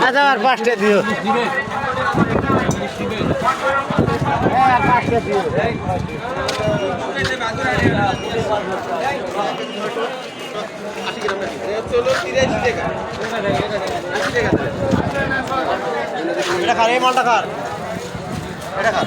আচ্ছা আর 5টা দিও। হ্যাঁ 5টা দিও। এটা খার এই মালটা খার এটা খার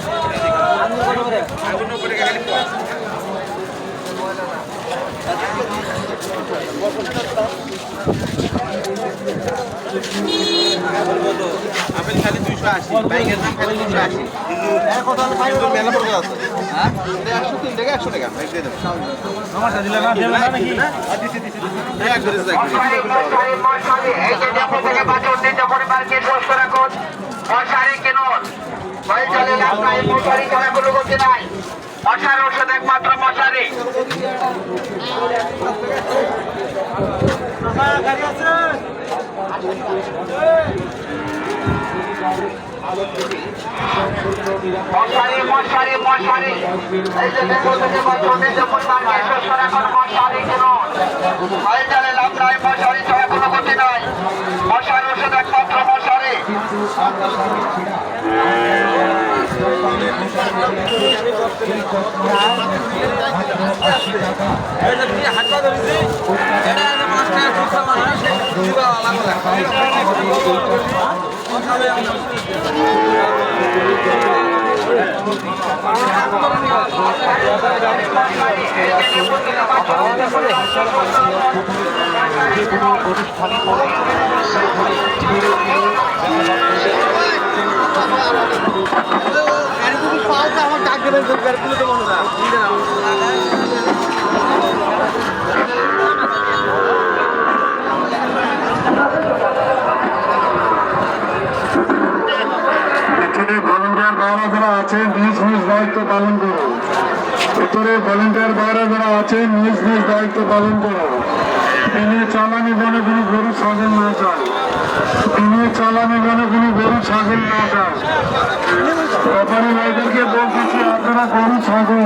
আপেল খালি 280 বাইকের দাম খালি 280 কত মেলা পড়ে আছে হ্যাঁ 103 টাকা 100 টাকা ভাই দিয়ে দেব আমারটা দিলে না দেব না নাকি দিছি এক করে যাক এই যে ডেপো থেকে বাজার দিতে পরিবারকে সুস্থ রাখুন মশারি কিনুন ভাই চলে আপনার মশারি ছাড়া কোনো গতি নাই মশার ওষুধ একমাত্র মশারি গাড়ি আছে মশারি মশারি মশারি এই যে ডেপো থেকে বাজার দিতে পরিবারকে সুস্থ রাখুন মশারি কিনুন ভাই চলে আপনার মশারি ছাড়া কোনো গতি নাই মশার ওষুধ একমাত্র মশারি আমার ডাক দেবেন গাড়িগুলো তো মনে না ভলেন্টিয়ার ভাইরা যারা আছেন নিজ নিজ দায়িত্ব পালন করুন ভিতরে ভলেন্টিয়ার ভাইরা যারা আছেন নিজ নিজ দায়িত্ব পালন করুন তিনি চালানি বনে কোনো গরু ছাগল না যায় তিনি চালানি বনে কোনো গরু ছাগল না যায় ব্যাপারী ভাইদেরকে বলতেছি আপনারা গরু ছাগল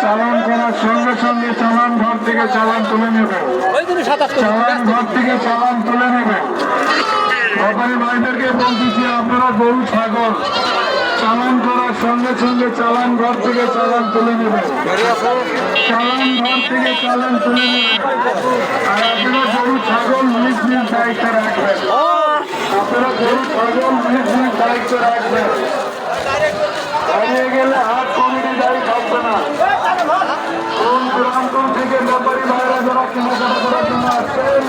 চালান করার সঙ্গে সঙ্গে চালান ঘর থেকে চালান তুলে নেবেন চালান ঘর থেকে চালান তুলে নেবেন ব্যাপারী ভাইদেরকে বলতেছি আপনারা গরু ছাগল চালান করার সঙ্গে সঙ্গে চালান ঘর থেকে চালান তুলে নেবেন চালান ঘর থেকে চালান তুলে নেবেন আর আপনারা গরু ছাগল নিজ নিজ দায়িত্ব রাখবেন আপনারা গরু ছাগল নিজ নিজ দায়িত্ব রাখবেন হারিয়ে গেলে হাত কমিটি দায়ী থাকবে না কোন প্রান্ত থেকে ব্যাপারী ভাইরা যারা কেনাকাটা করার জন্য আসছেন